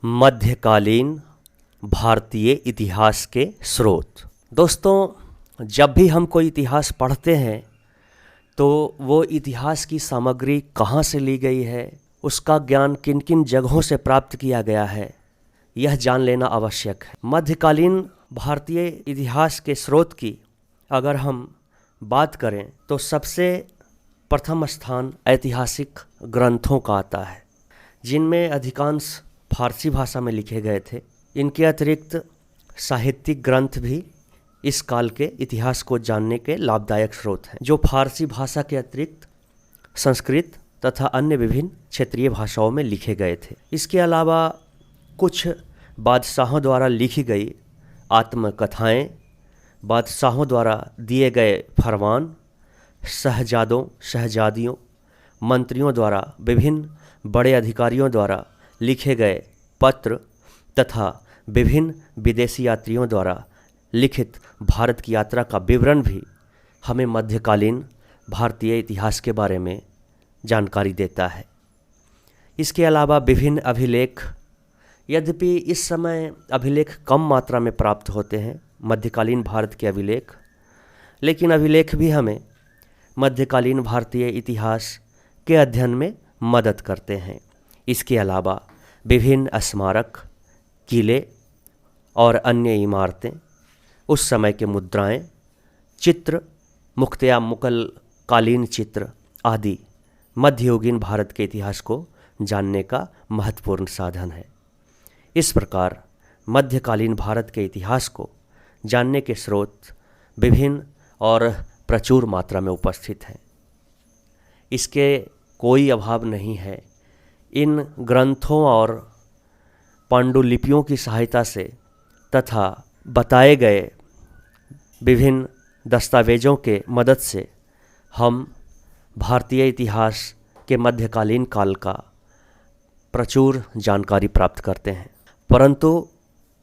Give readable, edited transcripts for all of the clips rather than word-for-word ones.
मध्यकालीन भारतीय इतिहास के स्रोत। दोस्तों, जब भी हम कोई इतिहास पढ़ते हैं तो वो इतिहास की सामग्री कहाँ से ली गई है, उसका ज्ञान किन किन जगहों से प्राप्त किया गया है, यह जान लेना आवश्यक है। मध्यकालीन भारतीय इतिहास के स्रोत की अगर हम बात करें तो सबसे प्रथम स्थान ऐतिहासिक ग्रंथों का आता है, जिनमें अधिकांश फारसी भाषा में लिखे गए थे। इनके अतिरिक्त साहित्यिक ग्रंथ भी इस काल के इतिहास को जानने के लाभदायक स्रोत हैं, जो फारसी भाषा के अतिरिक्त संस्कृत तथा अन्य विभिन्न क्षेत्रीय भाषाओं में लिखे गए थे। इसके अलावा कुछ बादशाहों द्वारा लिखी गई आत्मकथाएं, बादशाहों द्वारा दिए गए फरमान, शहजादों शहजादियों मंत्रियों द्वारा, विभिन्न बड़े अधिकारियों द्वारा लिखे गए पत्र तथा विभिन्न विदेशी यात्रियों द्वारा लिखित भारत की यात्रा का विवरण भी हमें मध्यकालीन भारतीय इतिहास के बारे में जानकारी देता है। इसके अलावा विभिन्न अभिलेख, यद्यपि इस समय अभिलेख कम मात्रा में प्राप्त होते हैं, मध्यकालीन भारत के अभिलेख, लेकिन अभिलेख भी हमें मध्यकालीन भारतीय इतिहास के अध्ययन में मदद करते हैं। इसके अलावा विभिन्न स्मारक, किले और अन्य इमारतें, उस समय के मुद्राएं, चित्र, मुख्तया मुगल कालीन चित्र आदि मध्ययुगीन भारत के इतिहास को जानने का महत्वपूर्ण साधन है। इस प्रकार मध्यकालीन भारत के इतिहास को जानने के स्रोत विभिन्न और प्रचुर मात्रा में उपस्थित हैं। इसके कोई अभाव नहीं है। इन ग्रंथों और पांडुलिपियों की सहायता से तथा बताए गए विभिन्न दस्तावेजों के मदद से हम भारतीय इतिहास के मध्यकालीन काल का प्रचुर जानकारी प्राप्त करते हैं। परंतु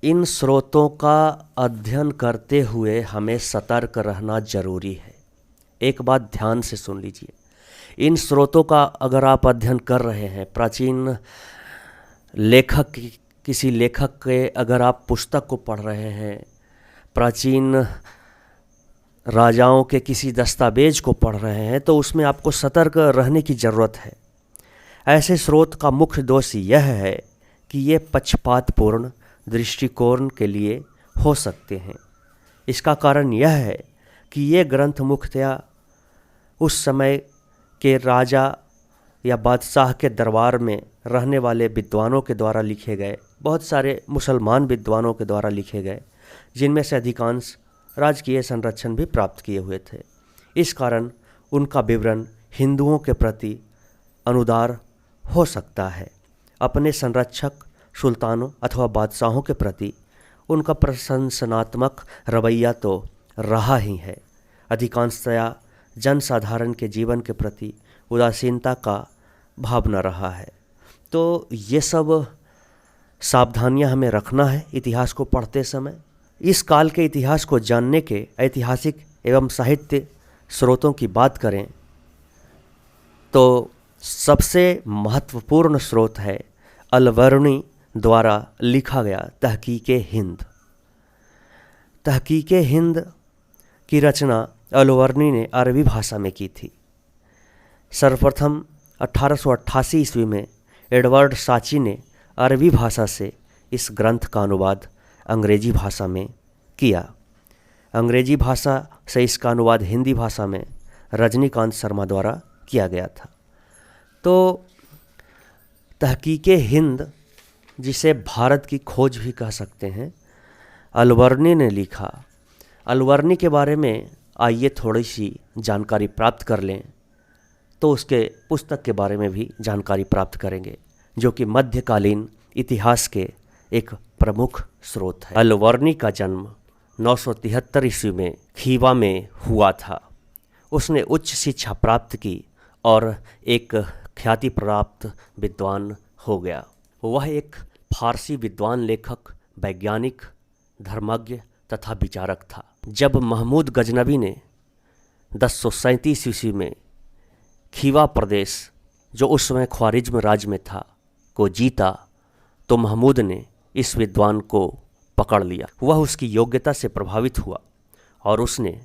इन स्रोतों का अध्ययन करते हुए हमें सतर्क रहना जरूरी है। एक बात ध्यान से सुन लीजिए, इन स्रोतों का अगर आप अध्ययन कर रहे हैं, प्राचीन लेखक, किसी लेखक के अगर आप पुस्तक को पढ़ रहे हैं, प्राचीन राजाओं के किसी दस्तावेज को पढ़ रहे हैं, तो उसमें आपको सतर्क रहने की ज़रूरत है। ऐसे स्रोत का मुख्य दोष यह है कि ये पक्षपातपूर्ण दृष्टिकोण के लिए हो सकते हैं। इसका कारण यह है कि ये ग्रंथ मुख्यतया उस समय के राजा या बादशाह के दरबार में रहने वाले विद्वानों के द्वारा लिखे गए, बहुत सारे मुसलमान विद्वानों के द्वारा लिखे गए, जिनमें से अधिकांश राजकीय संरक्षण भी प्राप्त किए हुए थे। इस कारण उनका विवरण हिंदुओं के प्रति अनुदार हो सकता है। अपने संरक्षक सुल्तानों अथवा बादशाहों के प्रति उनका प्रशंसनात्मक रवैया तो रहा ही है, अधिकांशतया जनसाधारण के जीवन के प्रति उदासीनता का भावना रहा है। तो ये सब सावधानियां हमें रखना है इतिहास को पढ़ते समय। इस काल के इतिहास को जानने के ऐतिहासिक एवं साहित्य स्रोतों की बात करें तो सबसे महत्वपूर्ण स्रोत है अलवर्णी द्वारा लिखा गया तहकीके हिंद। तहकीके हिंद की रचना अलवर्णी ने अरबी भाषा में की थी। सर्वप्रथम 1888 ईस्वी में एडवर्ड साची ने अरबी भाषा से इस ग्रंथ का अनुवाद अंग्रेजी भाषा में किया। अंग्रेजी भाषा से इसका अनुवाद हिंदी भाषा में रजनीकांत शर्मा द्वारा किया गया था। तो तहकीके हिंद, जिसे भारत की खोज भी कह सकते हैं, अलवर्णी ने लिखा। अलवर्णी के बारे में आइए थोड़ी सी जानकारी प्राप्त कर लें, तो उसके पुस्तक के बारे में भी जानकारी प्राप्त करेंगे, जो कि मध्यकालीन इतिहास के एक प्रमुख स्रोत है। अलवर्णी का जन्म 973 ईस्वी में खीवा में हुआ था। उसने उच्च शिक्षा प्राप्त की और एक ख्याति प्राप्त विद्वान हो गया। वह एक फारसी विद्वान, लेखक, वैज्ञानिक, धर्मज्ञ तथा विचारक था। जब महमूद गजनबी ने 1037 ईस्वी में खीवा प्रदेश, जो उस समय ख्वारिज्म राज्य में था, को जीता, तो महमूद ने इस विद्वान को पकड़ लिया। वह उसकी योग्यता से प्रभावित हुआ और उसने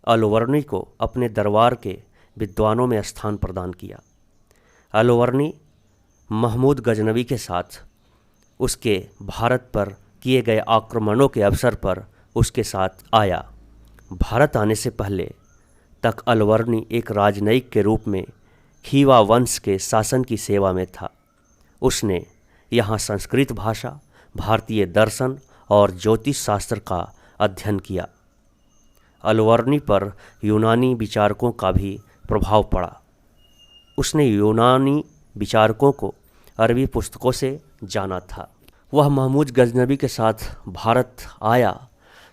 अलवर्णी को अपने दरबार के विद्वानों में स्थान प्रदान किया। अलवर्णी महमूद गजनवी के साथ उसके भारत पर किए गए आक्रमणों के अवसर पर उसके साथ आया। भारत आने से पहले तक अलवर्णी एक राजनयिक के रूप में खीवा वंश के शासन की सेवा में था। उसने यहाँ संस्कृत भाषा, भारतीय दर्शन और ज्योतिष शास्त्र का अध्ययन किया। अलवर्णी पर यूनानी विचारकों का भी प्रभाव पड़ा। उसने यूनानी विचारकों को अरबी पुस्तकों से जाना था। वह महमूद गजनवी के साथ भारत आया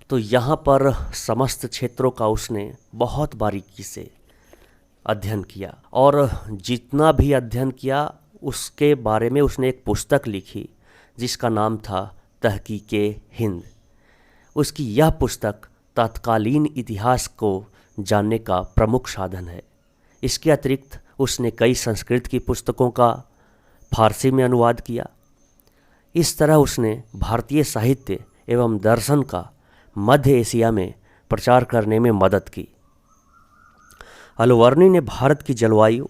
तो यहाँ पर समस्त क्षेत्रों का उसने बहुत बारीकी से अध्ययन किया और जितना भी अध्ययन किया उसके बारे में उसने एक पुस्तक लिखी जिसका नाम था तहकीके हिंद। उसकी यह पुस्तक तत्कालीन इतिहास को जानने का प्रमुख साधन है। इसके अतिरिक्त उसने कई संस्कृत की पुस्तकों का फारसी में अनुवाद किया। इस तरह उसने भारतीय साहित्य एवं दर्शन का मध्य एशिया में प्रचार करने में मदद की। अलवर्णी ने भारत की जलवायु,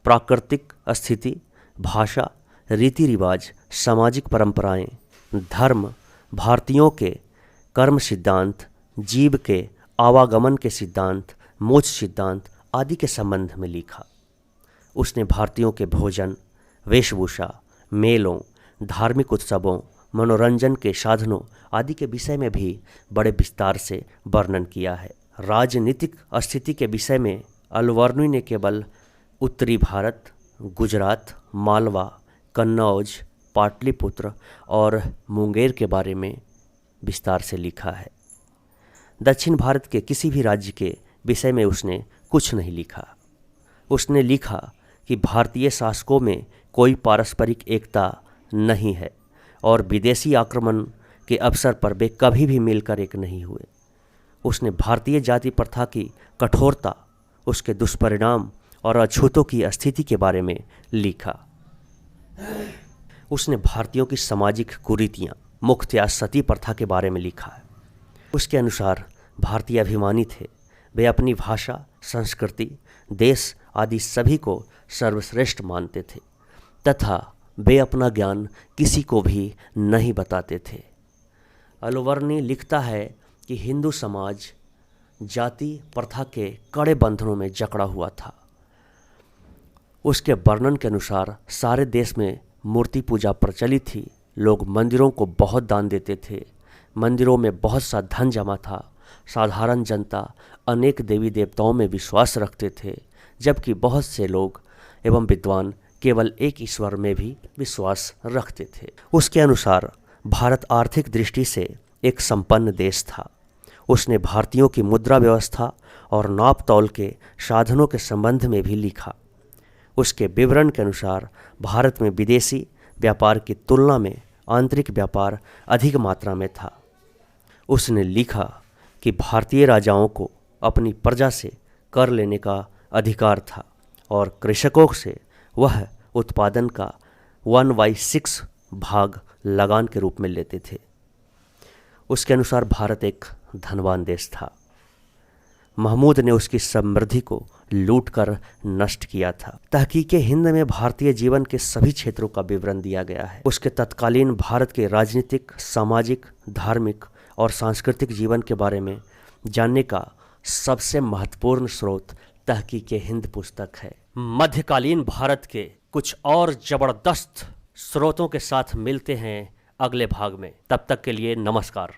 प्राकृतिक स्थिति, भाषा, रीति रिवाज, सामाजिक परंपराएं, धर्म, भारतीयों के कर्म सिद्धांत, जीव के आवागमन के सिद्धांत, मोक्ष सिद्धांत आदि के संबंध में लिखा। उसने भारतीयों के भोजन, वेशभूषा, मेलों, धार्मिक उत्सवों, मनोरंजन के साधनों आदि के विषय में भी बड़े विस्तार से वर्णन किया है। राजनीतिक स्थिति के विषय में अलवर्णी ने केवल उत्तरी भारत, गुजरात, मालवा, कन्नौज, पाटलिपुत्र और मुंगेर के बारे में विस्तार से लिखा है। दक्षिण भारत के किसी भी राज्य के विषय में उसने कुछ नहीं लिखा। उसने लिखा कि भारतीय शासकों में कोई पारस्परिक एकता नहीं है और विदेशी आक्रमण के अवसर पर वे कभी भी मिलकर एक नहीं हुए। उसने भारतीय जाति प्रथा की कठोरता, उसके दुष्परिणाम और अछूतों की स्थिति के बारे में लिखा। उसने भारतीयों की सामाजिक कुरीतियाँ, मुख्यतया सती प्रथा के बारे में लिखा है। उसके अनुसार भारतीय अभिमानी थे। वे अपनी भाषा, संस्कृति, देश आदि सभी को सर्वश्रेष्ठ मानते थे तथा वे अपना ज्ञान किसी को भी नहीं बताते थे। अलवर्णी लिखता है कि हिंदू समाज जाति प्रथा के कड़े बंधनों में जकड़ा हुआ था। उसके वर्णन के अनुसार सारे देश में मूर्ति पूजा प्रचलित थी। लोग मंदिरों को बहुत दान देते थे। मंदिरों में बहुत सा धन जमा था। साधारण जनता अनेक देवी देवताओं में विश्वास रखते थे, जबकि बहुत से लोग एवं विद्वान केवल एक ईश्वर में भी विश्वास रखते थे। उसके अनुसार भारत आर्थिक दृष्टि से एक संपन्न देश था। उसने भारतीयों की मुद्रा व्यवस्था और नाप तौल के साधनों के संबंध में भी लिखा। उसके विवरण के अनुसार भारत में विदेशी व्यापार की तुलना में आंतरिक व्यापार अधिक मात्रा में था। उसने लिखा कि भारतीय राजाओं को अपनी प्रजा से कर लेने का अधिकार था और कृषकों से वह उत्पादन का 1/6 भाग लगान के रूप में लेते थे। उसके अनुसार भारत एक धनवान देश था। महमूद ने उसकी समृद्धि को लूटकर नष्ट किया था। तहकीके हिंद में भारतीय जीवन के सभी क्षेत्रों का विवरण दिया गया है। उसके तत्कालीन भारत के राजनीतिक, सामाजिक, धार्मिक और सांस्कृतिक जीवन के बारे में जानने का सबसे महत्वपूर्ण स्रोत तहकीके हिंद पुस्तक है। मध्यकालीन भारत के कुछ और जबरदस्त स्रोतों के साथ मिलते हैं अगले भाग में। तब तक के लिए नमस्कार।